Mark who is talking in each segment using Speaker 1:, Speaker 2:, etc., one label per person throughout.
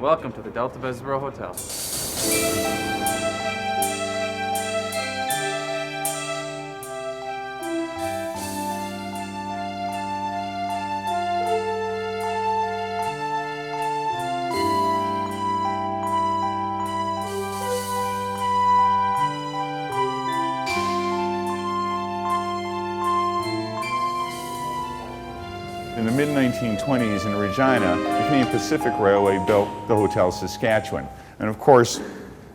Speaker 1: Welcome to the Delta Bessborough Hotel.
Speaker 2: In the mid-1920s in Regina, the Canadian Pacific Railway built the Hotel Saskatchewan. And of course,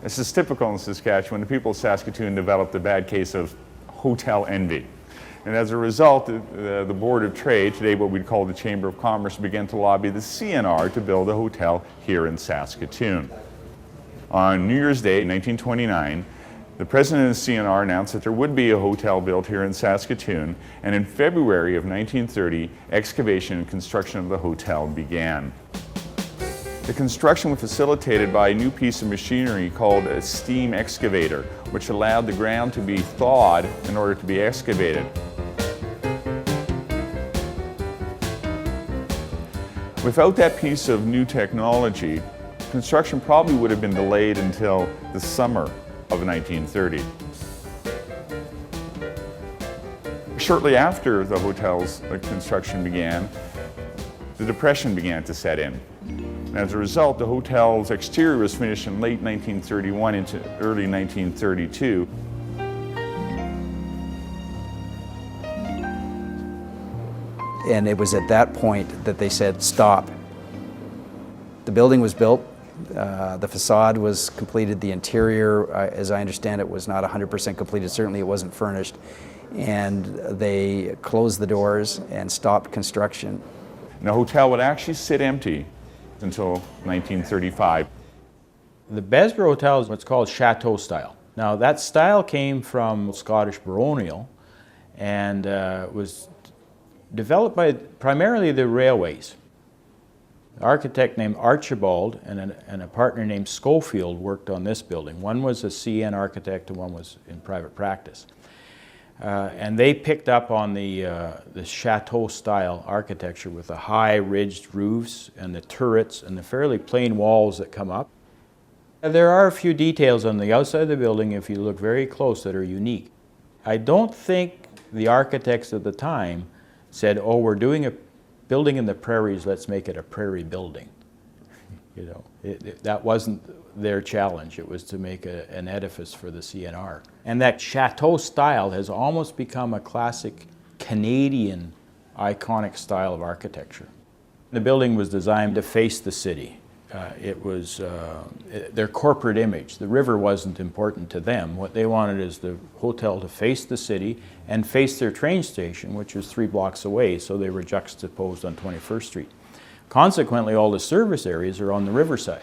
Speaker 2: this is typical in Saskatchewan, the people of Saskatoon developed a bad case of hotel envy. And as a result, the Board of Trade, today what we'd call the Chamber of Commerce, began to lobby the CNR to build a hotel here in Saskatoon. On New Year's Day, 1929, the president of the CNR announced that there would be a hotel built here in Saskatoon, and in February of 1930, excavation and construction of the hotel began. The construction was facilitated by a new piece of machinery called a steam excavator, which allowed the ground to be thawed in order to be excavated. Without that piece of new technology, construction probably would have been delayed until the summer of 1930. Shortly after the hotel's construction began, the Depression began to set in. And as a result, the hotel's exterior was finished in late 1931 into early 1932.
Speaker 3: And it was at that point that they said, stop. The building was built. The facade was completed. The interior, as I understand it, was not 100% completed. Certainly it wasn't furnished. And they closed the doors and stopped construction.
Speaker 2: And the hotel would actually sit empty until 1935.
Speaker 4: The Bessborough Hotel is what's called chateau style. Now that style came from Scottish baronial and was developed by primarily the railways. An architect named Archibald and a partner named Schofield worked on this building. One was a CN architect and one was in private practice. And they picked up on the chateau-style architecture with the high ridged roofs and the turrets and the fairly plain walls that come up. There are a few details on the outside of the building, if you look very close, that are unique. I don't think the architects at the time said, oh, we're doing a building in the prairies, let's make it a prairie building. You know, that wasn't their challenge. It was to make an edifice for the CNR. And that chateau style has almost become a classic Canadian iconic style of architecture. The building was designed to face the city. It was their corporate image. The river wasn't important to them. What they wanted is the hotel to face the city and face their train station, which was 3 blocks away, so they were juxtaposed on 21st Street. Consequently, all the service areas are on the riverside,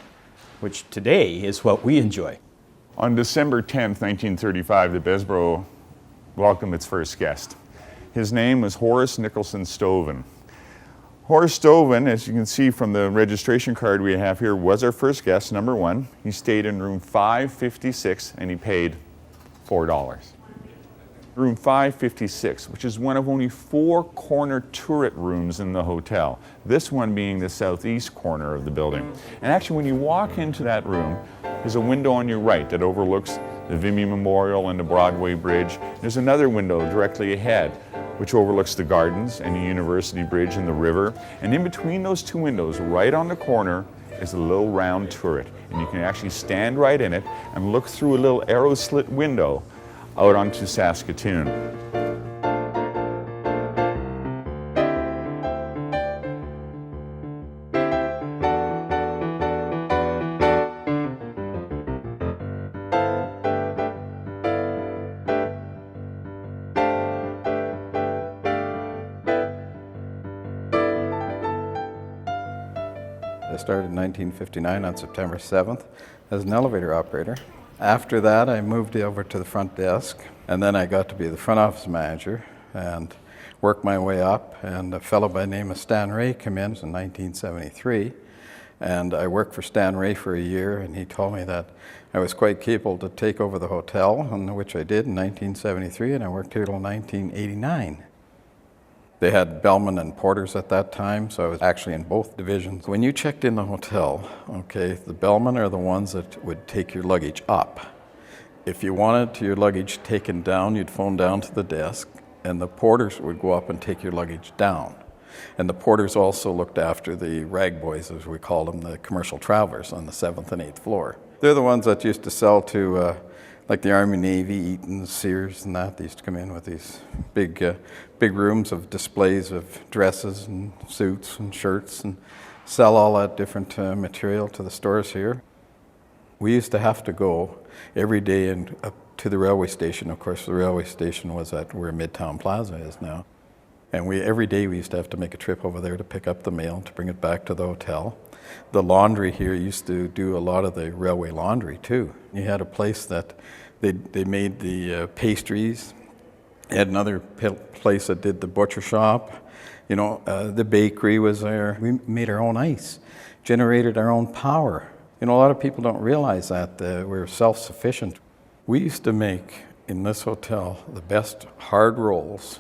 Speaker 4: which today is what we enjoy.
Speaker 2: On December 10th, 1935, the Bessborough welcomed its first guest. His name was Horace Nicholson Stoven. Horace Stoven, as you can see from the registration card we have here, was our first guest, number 1. He stayed in room 556 and he paid $4. Room 556, which is one of only 4 corner turret rooms in the hotel, this one being the southeast corner of the building. And actually when you walk into that room, there's a window on your right that overlooks the Vimy Memorial and the Broadway Bridge. There's another window directly ahead which overlooks the gardens and the University Bridge and the river. And in between those 2 windows, right on the corner, is a little round turret. And you can actually stand right in it and look through a little arrow slit window out onto Saskatoon.
Speaker 5: I started in 1959 on September 7th as an elevator operator. After that, I moved over to the front desk, and then I got to be the front office manager and worked my way up. And a fellow by the name of Stan Ray came in 1973, and I worked for Stan Ray for a year, and he told me that I was quite capable to take over the hotel, which I did in 1973, and I worked here till 1989. They had bellmen and porters at that time, so I was actually in both divisions. When you checked in the hotel, okay, the bellmen are the ones that would take your luggage up. If you wanted your luggage taken down, you'd phone down to the desk, and the porters would go up and take your luggage down. And the porters also looked after the rag boys, as we called them, the commercial travelers on the 7th and 8th floor. They're the ones that used to sell to like the Army, Navy, Eaton, Sears, and that. They used to come in with these big rooms of displays of dresses and suits and shirts and sell all that different material to the stores here. We used to have to go every day up to the railway station. Of course, the railway station was at where Midtown Plaza is now. And every day we used to have to make a trip over there to pick up the mail, to bring it back to the hotel. The laundry here used to do a lot of the railway laundry too. You had a place that they made the pastries. They had another place that did the butcher shop. You know, the bakery was there. We made our own ice, generated our own power. You know, a lot of people don't realize that we're self-sufficient. We used to make, in this hotel, the best hard rolls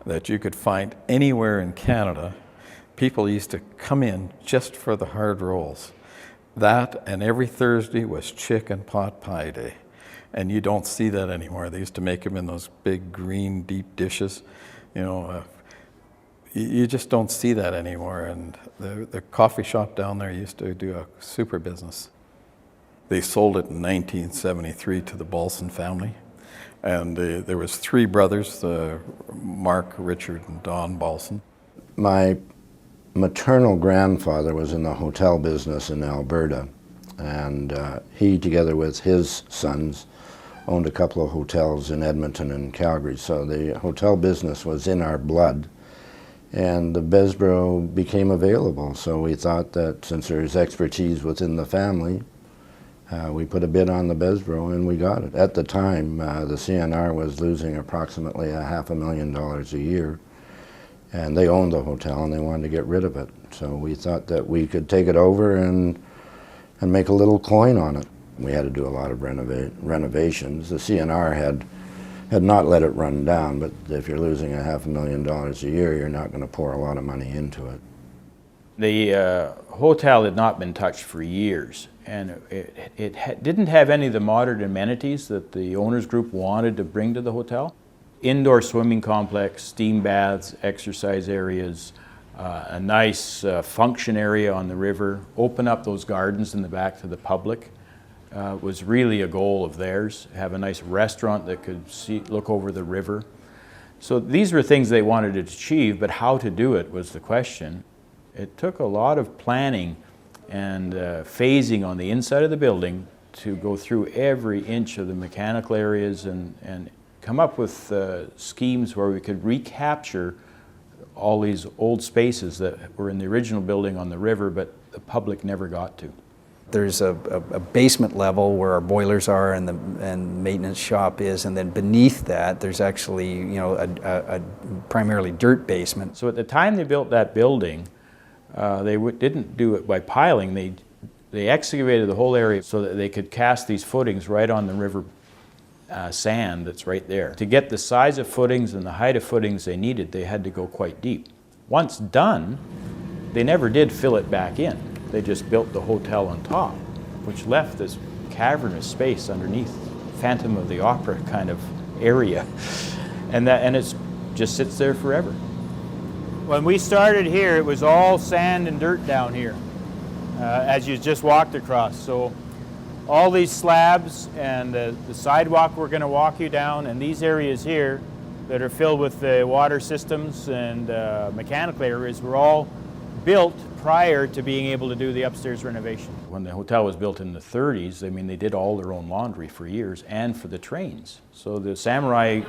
Speaker 5: that you could find anywhere in Canada. People used to come in just for the hard rolls. That, and every Thursday was chicken pot pie day. And you don't see that anymore. They used to make them in those big green deep dishes. You know, you just don't see that anymore. And the coffee shop down there used to do a super business. They sold it in 1973 to the Balson family. And there was 3 brothers, Mark, Richard, and Don Balson.
Speaker 6: My maternal grandfather was in the hotel business in Alberta, and he, together with his sons, owned a couple of hotels in Edmonton and Calgary. So the hotel business was in our blood, and the Bessborough became available. So we thought that since there's expertise within the family, we put a bid on the Bessborough and we got it. At the time, the CNR was losing approximately $500,000 a year, and they owned the hotel and they wanted to get rid of it. So we thought that we could take it over and make a little coin on it. We had to do a lot of renovations. The CNR had not let it run down, but if you're losing $500,000 a year, you're not going to pour a lot of money into it.
Speaker 4: The hotel had not been touched for years, and it didn't have any of the modern amenities that the owners group wanted to bring to the hotel. Indoor swimming complex, steam baths, exercise areas, a nice function area on the river, open up those gardens in the back to the public was really a goal of theirs. Have a nice restaurant that could look over the river. So these were things they wanted to achieve, but how to do it was the question. It took a lot of planning and phasing on the inside of the building to go through every inch of the mechanical areas and come up with schemes where we could recapture all these old spaces that were in the original building on the river, but the public never got to.
Speaker 3: There's a basement level where our boilers are and the maintenance shop is, and then beneath that there's actually, you know, a primarily dirt basement.
Speaker 4: So at the time they built that building, they didn't do it by piling. They excavated the whole area so that they could cast these footings right on the river sand that's right there. To get the size of footings and the height of footings they needed, they had to go quite deep. Once done, they never did fill it back in. They just built the hotel on top, which left this cavernous space underneath, Phantom of the Opera kind of area. And it just sits there forever. When we started here, it was all sand and dirt down here, as you just walked across. So all these slabs and the sidewalk we're going to walk you down, and these areas here that are filled with the water systems and mechanical areas were all built prior to being able to do the upstairs renovation. When the hotel was built in the 30s, I mean, they did all their own laundry for years and for the trains. So the Samurai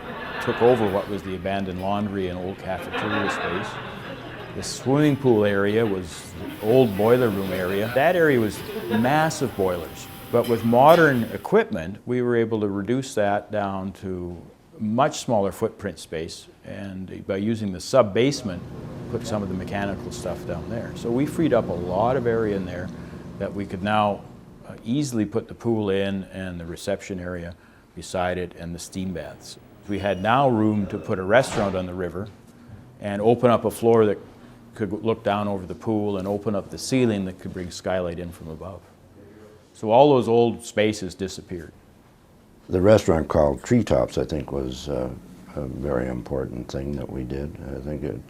Speaker 4: took over what was the abandoned laundry and old cafeteria space. The swimming pool area was the old boiler room area. That area was massive boilers. But with modern equipment, we were able to reduce that down to much smaller footprint space, and by using the sub-basement, put some of the mechanical stuff down there. So we freed up a lot of area in there that we could now easily put the pool in and the reception area beside it and the steam baths. We had now room to put a restaurant on the river and open up a floor that could look down over the pool and open up the ceiling that could bring skylight in from above. So all those old spaces disappeared.
Speaker 6: The restaurant called Treetops, I think, was a very important thing that we did. I think it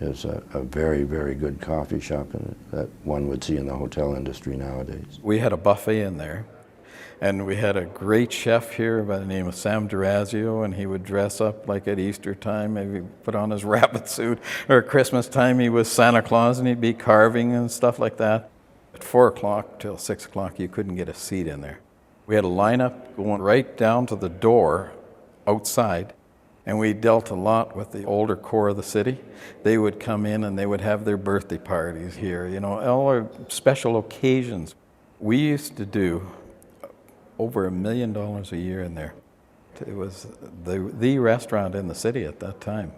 Speaker 6: is a very, very good coffee shop that one would see in the hotel industry nowadays.
Speaker 5: We had a buffet in there, and we had a great chef here by the name of Sam Durazio, and he would dress up like at Easter time, maybe put on his rabbit suit, or at Christmas time he was Santa Claus and he'd be carving and stuff like that. At 4 o'clock till 6 o'clock you couldn't get a seat in there. We had a lineup going right down to the door outside, and we dealt a lot with the older core of the city. They would come in and they would have their birthday parties here, you know, all our special occasions. We used to do over $1 million a year in there. It was the restaurant in the city at that time.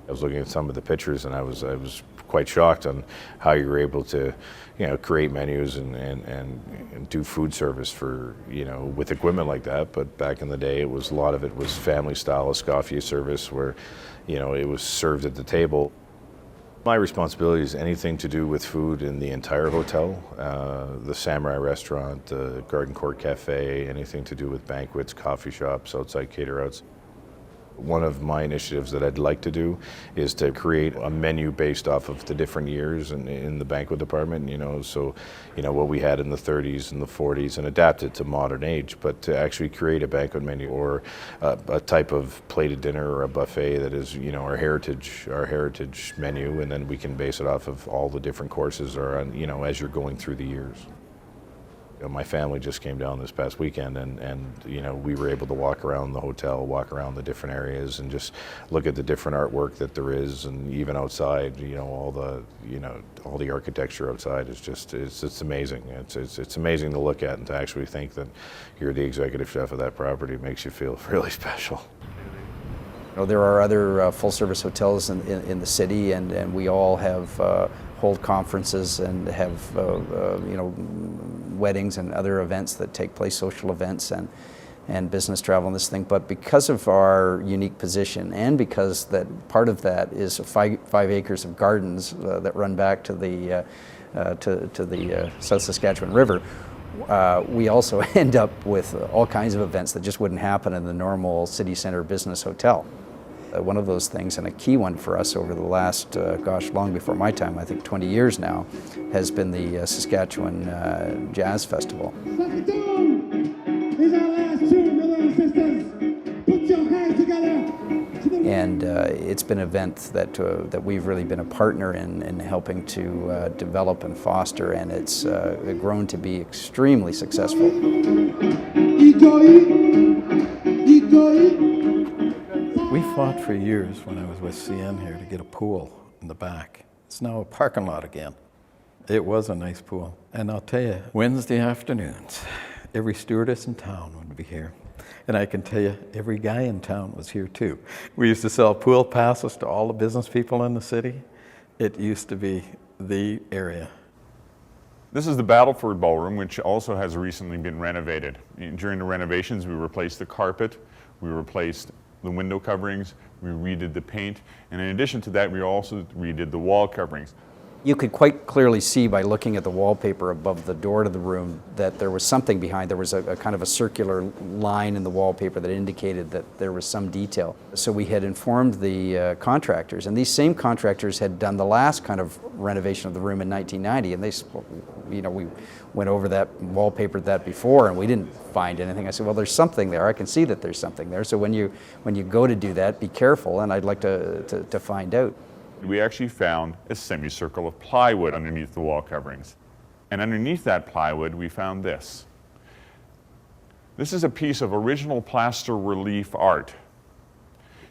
Speaker 7: I was looking at some of the pictures, and I was quite shocked on how you were able to, you know, create menus and do food service for, you know, with equipment like that. But back in the day, a lot of it was family style escoffier service, where, you know, it was served at the table. My responsibility is anything to do with food in the entire hotel, the Samurai restaurant, the Garden Court Cafe, anything to do with banquets, coffee shops, outside cater-outs. One of my initiatives that I'd like to do is to create a menu based off of the different years in the banquet department, you know, so, you know, what we had in the 30s and the 40s and adapt it to modern age, but to actually create a banquet menu or a type of plated dinner or a buffet that is, you know, our heritage menu, and then we can base it off of all the different courses or, you know, as you're going through the years. You know, my family just came down this past weekend, and you know, we were able to walk around the hotel, walk around the different areas, and just look at the different artwork that there is, and even outside, you know, all the architecture outside is just it's amazing. It's amazing to look at, and to actually think that you're the executive chef of that property makes you feel really special.
Speaker 3: You know, there are other full-service hotels in the city, and we all have hold conferences and have you know, weddings and other events that take place, social events and business travel and this thing. But because of our unique position, and because that part of that is 5 acres of gardens that run back to the South Saskatchewan River, we also end up with all kinds of events that just wouldn't happen in the normal city center business hotel. One of those things, and a key one for us over the last, gosh, long before my time, I think 20 years now, has been the Saskatchewan Jazz Festival.
Speaker 8: Saskatoon is our last tune, brothers and sisters. Put your hands together.
Speaker 3: And it's been an event that we've really been a partner in helping to develop and foster, and it's grown to be extremely successful.
Speaker 5: We fought for years when I was with CN here to get a pool in the back. It's now a parking lot again. It was a nice pool. And I'll tell you, Wednesday afternoons, every stewardess in town would be here. And I can tell you, every guy in town was here too. We used to sell pool passes to all the business people in the city. It used to be the area.
Speaker 2: This is the Battleford Ballroom, which also has recently been renovated. During the renovations, we replaced the carpet, we replaced the window coverings, we redid the paint, and in addition to that, we also redid the wall coverings.
Speaker 3: You could quite clearly see by looking at the wallpaper above the door to the room that there was something behind. There was a kind of a circular line in the wallpaper that indicated that there was some detail. So we had informed the contractors, and these same contractors had done the last kind of renovation of the room in 1990, and they, you know, we went over that, wallpapered that before, and we didn't find anything. I said, well, there's something there. I can see that there's something there. So when you go to do that, be careful, and I'd like to find out.
Speaker 2: We actually found a semicircle of plywood underneath the wall coverings. And underneath that plywood, we found this. This is a piece of original plaster relief art.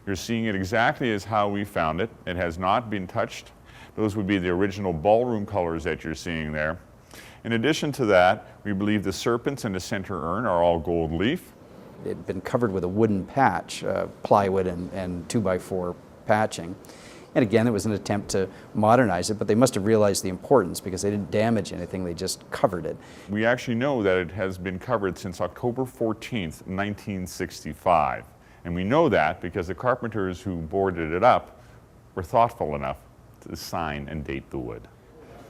Speaker 2: You're seeing it exactly as how we found it. It has not been touched. Those would be the original ballroom colors that you're seeing there. In addition to that, we believe the serpents in the center urn are all gold leaf.
Speaker 3: It had been covered with a wooden patch, plywood and 2x4 patching. And again, it was an attempt to modernize it, but they must have realized the importance because they didn't damage anything, they just covered it.
Speaker 2: We actually know that it has been covered since October 14th, 1965. And we know that because the carpenters who boarded it up were thoughtful enough to sign and date the wood.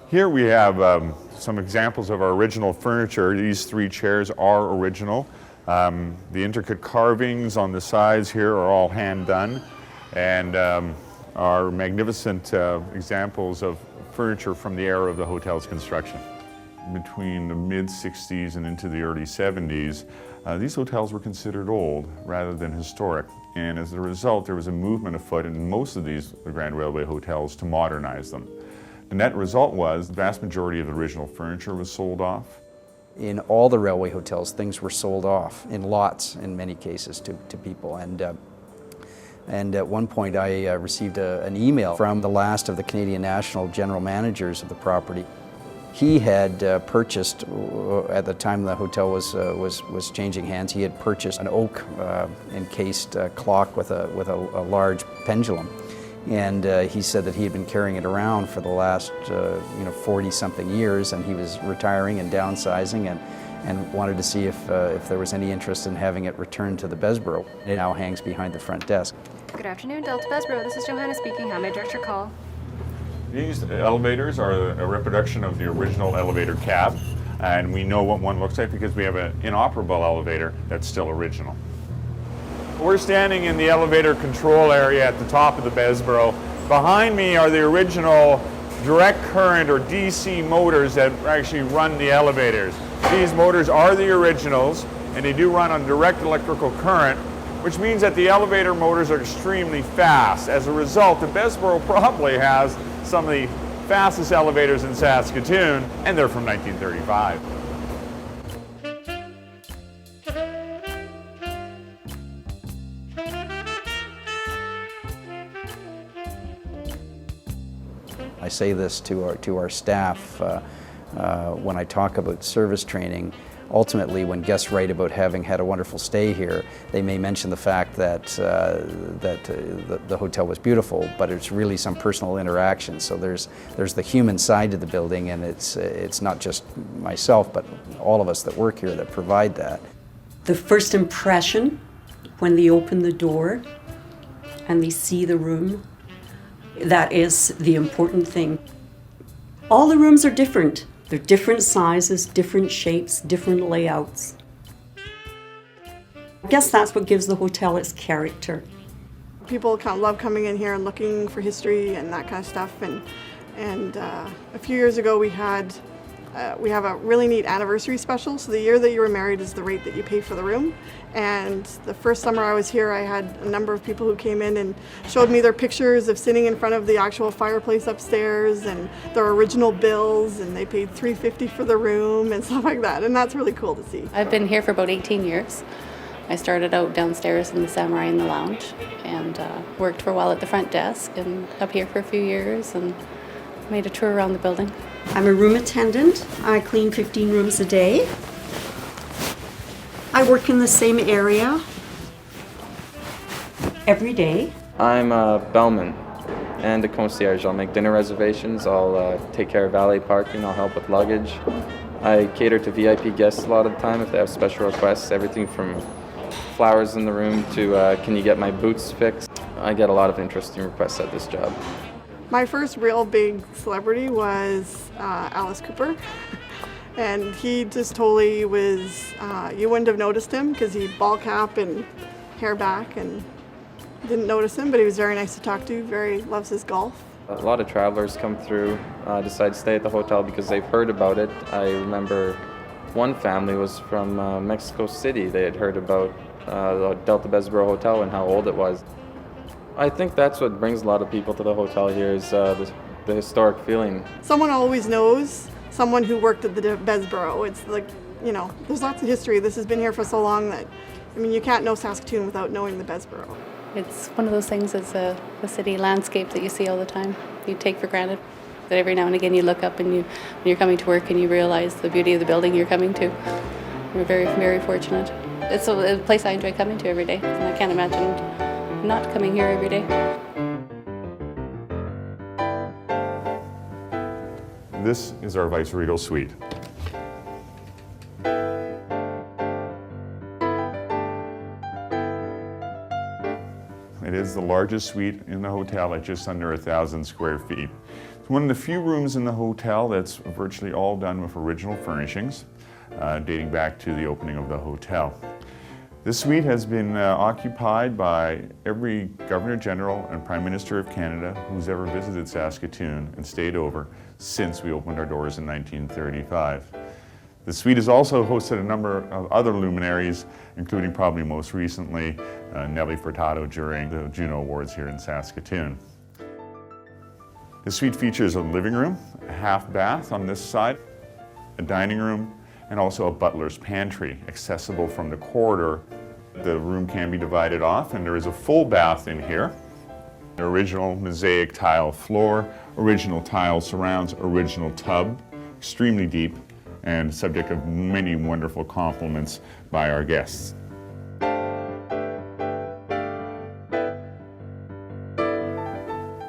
Speaker 2: Here we have some examples of our original furniture. These 3 chairs are original. The intricate carvings on the sides here are all hand done, and are magnificent examples of furniture from the era of the hotel's construction. Between the mid-60s and into the early 70s, these hotels were considered old rather than historic. And as a result, there was a movement afoot in most of these Grand Railway hotels to modernize them. The net result was the vast majority of the original furniture was sold off.
Speaker 3: In all the railway hotels, things were sold off in lots, in many cases, to people. And at one point, I received an email from the last of the Canadian National general managers of the property. He had purchased, at the time the hotel was changing hands, he had purchased an oak encased clock with a large pendulum. And he said that he had been carrying it around for the last 40-something years, and he was retiring and downsizing, and wanted to see if there was any interest in having it returned to the Bessborough. It now hangs behind the front desk.
Speaker 9: Good afternoon, Delta Bessborough. This is Johanna speaking. How may I direct your call?
Speaker 2: These elevators are a reproduction of the original elevator cab, and we know what one looks like because we have an inoperable elevator that's still original. We're standing in the elevator control area at the top of the Bessborough. Behind me are the original direct current or DC motors that actually run the elevators. These motors are the originals, and they do run on direct electrical current, which means that the elevator motors are extremely fast. As a result, the Bessborough probably has some of the fastest elevators in Saskatoon, and they're from 1935.
Speaker 3: I say this to our staff when I talk about service training. Ultimately, when guests write about having had a wonderful stay here, they may mention the fact that the hotel was beautiful, but it's really some personal interaction. So there's the human side to the building, and it's not just myself, but all of us that work here that provide that.
Speaker 10: The first impression when they open the door and they see the room, that is the important thing. All the rooms are different. They're different sizes, different shapes, different layouts. I guess that's what gives the hotel its character.
Speaker 11: People kind of love coming in here and looking for history and that kind of stuff. And a few years ago we have a really neat anniversary special. So the year that you were married is the rate that you pay for the room. And the first summer I was here, I had a number of people who came in and showed me their pictures of sitting in front of the actual fireplace upstairs and their original bills, and they paid $350 for the room and stuff like that. And that's really cool to see.
Speaker 9: I've been here for about 18 years. I started out downstairs in the Samurai in the lounge and worked for a while at the front desk and up here for a few years and made a tour around the building.
Speaker 10: I'm a room attendant. I clean 15 rooms a day. I work in the same area every day.
Speaker 1: I'm a bellman and a concierge. I'll make dinner reservations, I'll take care of valet parking, I'll help with luggage. I cater to VIP guests a lot of the time if they have special requests, everything from flowers in the room to can you get my boots fixed. I get a lot of interesting requests at this job.
Speaker 11: My first real big celebrity was Alice Cooper. And he just totally was, you wouldn't have noticed him because he had ball cap and hair back and didn't notice him, but he was very nice to talk to, loves his golf.
Speaker 1: A lot of travelers come through, decide to stay at the hotel because they've heard about it. I remember one family was from Mexico City. They had heard about the Delta Bessborough Hotel and how old it was. I think that's what brings a lot of people to the hotel here is the historic feeling.
Speaker 11: Someone always knows someone who worked at the Bessborough. It's like, there's lots of history. This has been here for so long that, you can't know Saskatoon without knowing the Bessborough.
Speaker 9: It's one of those things as a city landscape that you see all the time. You take for granted that every now and again you look up and when you're coming to work and you realize the beauty of the building you're coming to. We're very, very fortunate. It's a place I enjoy coming to every day, and I can't imagine not coming here every day.
Speaker 2: This is our Vice Regal suite. It is the largest suite in the hotel at just under 1,000 square feet. It's one of the few rooms in the hotel that's virtually all done with original furnishings, dating back to the opening of the hotel. This suite has been occupied by every Governor General and Prime Minister of Canada who's ever visited Saskatoon and stayed over since we opened our doors in 1935. The suite has also hosted a number of other luminaries, including probably most recently Nelly Furtado during the Juno Awards here in Saskatoon. The suite features a living room, a half bath on this side, a dining room, and also a butler's pantry, accessible from the corridor. The room can be divided off, and there is a full bath in here. An original mosaic tile floor, original tile surrounds, original tub, extremely deep, and subject of many wonderful compliments by our guests.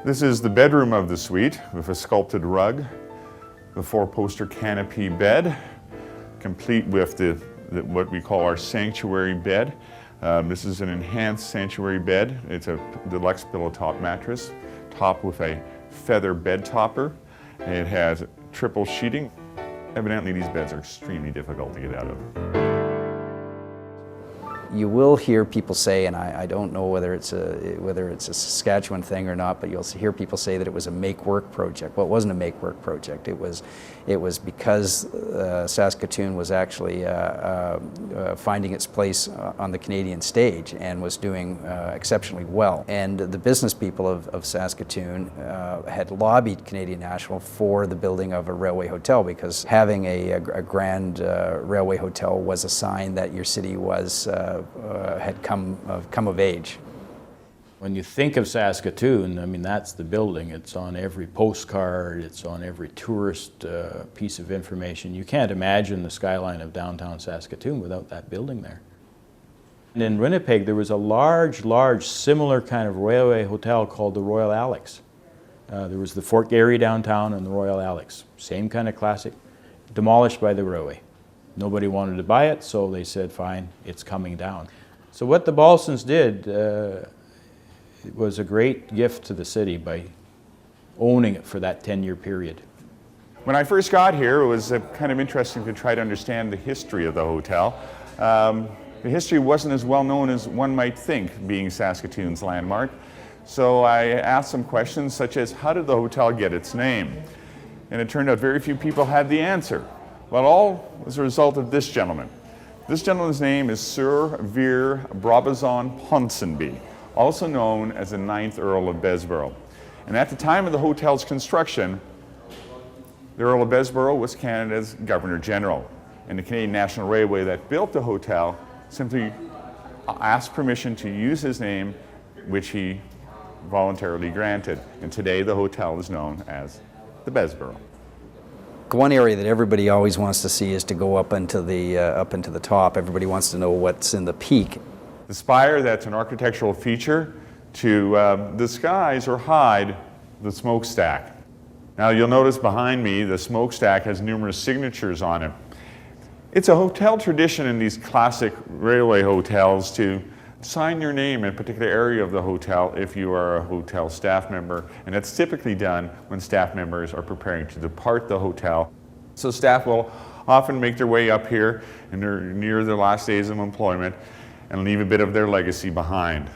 Speaker 2: This is the bedroom of the suite with a sculpted rug, the four-poster canopy bed, complete with what we call our sanctuary bed. This is an enhanced sanctuary bed. It's a deluxe pillow top mattress, topped with a feather bed topper. It has triple sheeting. Evidently, these beds are extremely difficult to get out of.
Speaker 3: You will hear people say, and I don't know whether it's a Saskatchewan thing or not, but you'll hear people say that it was a make-work project. Well, it wasn't a make-work project. It was because Saskatoon was actually finding its place on the Canadian stage and was doing exceptionally well. And the business people of Saskatoon had lobbied Canadian National for the building of a railway hotel, because having a grand railway hotel was a sign that your city was had come of age.
Speaker 4: When you think of Saskatoon, I mean, that's the building. It's on every postcard, it's on every tourist piece of information. You can't imagine the skyline of downtown Saskatoon without that building there. And in Winnipeg, there was a large, similar kind of railway hotel called the Royal Alex. There was the Fort Garry downtown and the Royal Alex. Same kind of classic, demolished by the railway. Nobody wanted to buy it, so they said, fine, it's coming down. So what the Balsons did was a great gift to the city by owning it for that 10-year period.
Speaker 2: When I first got here, it was kind of interesting to try to understand the history of the hotel. The history wasn't as well known as one might think, being Saskatoon's landmark. So I asked some questions such as, how did the hotel get its name? And it turned out very few people had the answer. Well, all was a result of this gentleman. This gentleman's name is Sir Vere Brabazon Ponsonby, also known as the 9th Earl of Bessborough. And at the time of the hotel's construction, the Earl of Bessborough was Canada's Governor General. And the Canadian National Railway that built the hotel simply asked permission to use his name, which he voluntarily granted. And today the hotel is known as the Bessborough.
Speaker 3: One area that everybody always wants to see is to go up into the top. Everybody wants to know what's in the peak.
Speaker 2: The spire, that's an architectural feature to disguise or hide the smokestack. Now you'll notice behind me the smokestack has numerous signatures on it. It's a hotel tradition in these classic railway hotels to sign your name in a particular area of the hotel if you are a hotel staff member, and that's typically done when staff members are preparing to depart the hotel. So staff will often make their way up here and they're near their last days of employment and leave a bit of their legacy behind.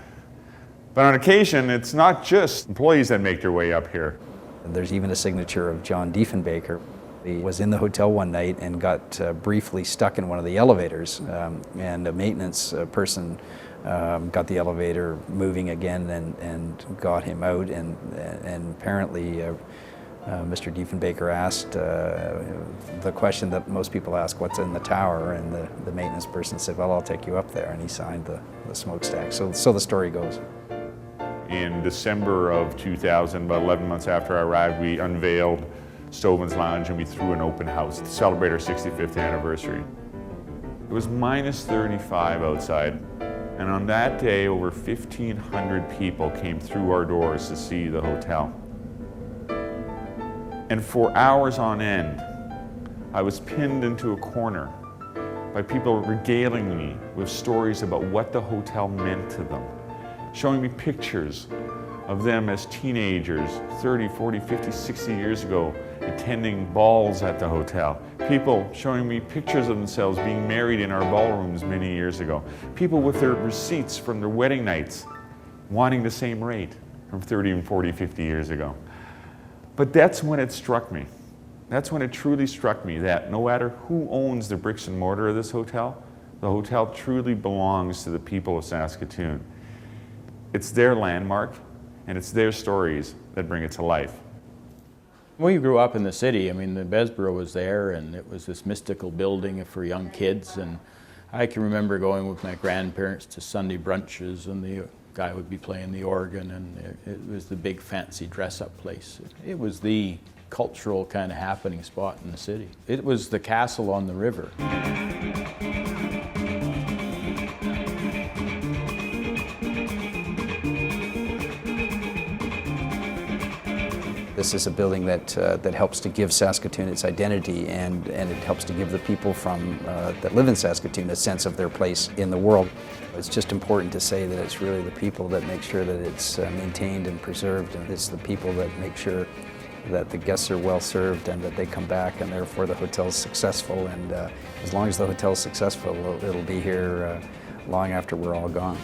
Speaker 2: But on occasion, it's not just employees that make their way up here.
Speaker 3: There's even a signature of John Diefenbaker. He was in the hotel one night and got briefly stuck in one of the elevators, and a maintenance person got the elevator moving again and got him out, and apparently Mr. Diefenbaker asked the question that most people ask, what's in the tower? And the maintenance person said, well, I'll take you up there, and he signed the smokestack. So the story goes.
Speaker 2: In December of 2000, about 11 months after I arrived, we unveiled Stoven's Lounge and we threw an open house to celebrate our 65th anniversary. It was minus 35 outside. And on that day, over 1,500 people came through our doors to see the hotel. And for hours on end, I was pinned into a corner by people regaling me with stories about what the hotel meant to them. showing me pictures of them as teenagers 30, 40, 50, 60 years ago, attending balls at the hotel. People showing me pictures of themselves being married in our ballrooms many years ago. People with their receipts from their wedding nights wanting the same rate from 30 and 40, 50 years ago. But that's when it struck me. That's when it truly struck me that no matter who owns the bricks and mortar of this hotel, the hotel truly belongs to the people of Saskatoon. It's their landmark, and it's their stories that bring it to life.
Speaker 4: We grew up in the city. I mean, the Bessborough was there, and it was this mystical building for young kids. And I can remember going with my grandparents to Sunday brunches, and the guy would be playing the organ, and it was the big fancy dress-up place. It was the cultural kind of happening spot in the city. It was the castle on the river.
Speaker 3: This is a building that helps to give Saskatoon its identity, and it helps to give the people that live in Saskatoon a sense of their place in the world. It's just important to say that it's really the people that make sure that it's maintained and preserved, and it's the people that make sure that the guests are well served and that they come back, and therefore the hotel's successful. And as long as the hotel's successful, it'll be here long after we're all gone.